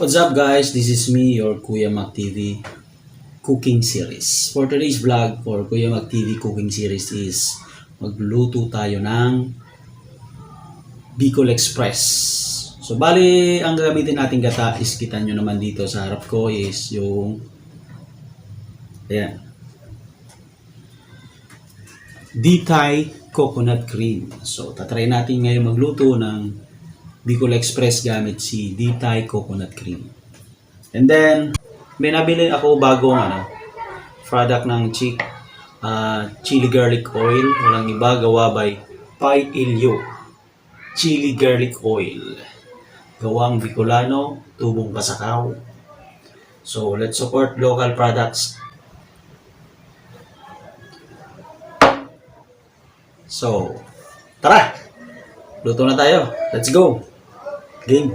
What's up guys? This is me, your KUYA MACTV cooking series. For today's vlog for KUYA MACTV cooking series is magluto tayo ng bicolexpress. So bali, ang gagamitin natin gata is kita nyo naman dito sa harap ko is yung ayan, D-Thai coconut cream. So tatry natin ngayon magluto ng bicolexpress gamit si D-Thai coconut cream. And then, may nabili ako bagong product ng chili garlic oil. Walang iba, gawa by Ilyo. Chili garlic oil. Gawang Bicolano, tubong pasakaw. So, let's support local products. So, tara! Luto na tayo. Let's go! Game!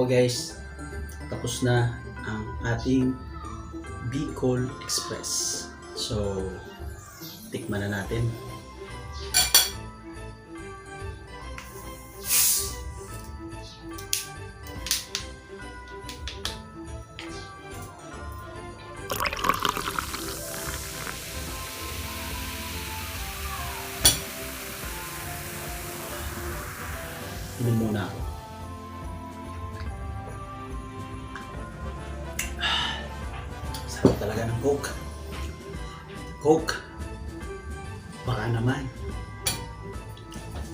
Okay guys, tapos na ang ating Bicol Express. So, tikman na natin. Inom muna ako. Sarap talaga ng Coke. Coke. Baka naman.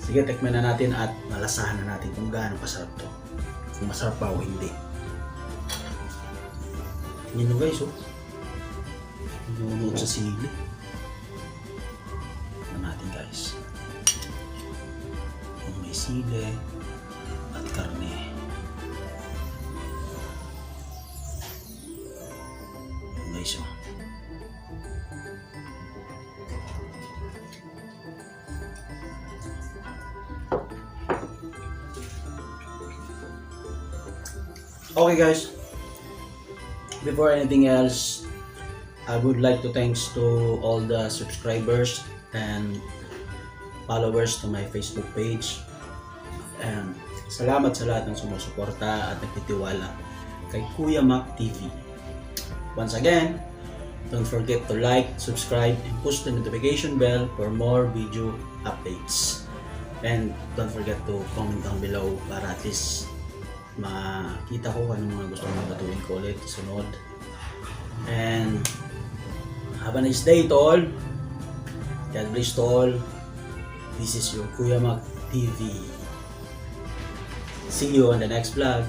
Sige, tikman na natin at malasahan na natin kung gaano kasarap to. Kung masarap pa o hindi. Tingnan nyo guys, oh. Nunood sa sili. Tingnan natin guys. Kung may sili at karne. Yung guys, oh. Okay guys, before anything else, I would like to thanks to all the subscribers and followers to my Facebook page. And salamat sa lahat ng sumusuporta at nagtitiwala kay Kuya MACTV. Once again, don't forget to like, subscribe, and push the notification bell for more video updates. And don't forget to comment down below para at least makita ko anong mga gusto mong batuhin ko ulit sunod. And have a nice day to all. God bless to all. This is your Kuya MACTV. See you on the next vlog.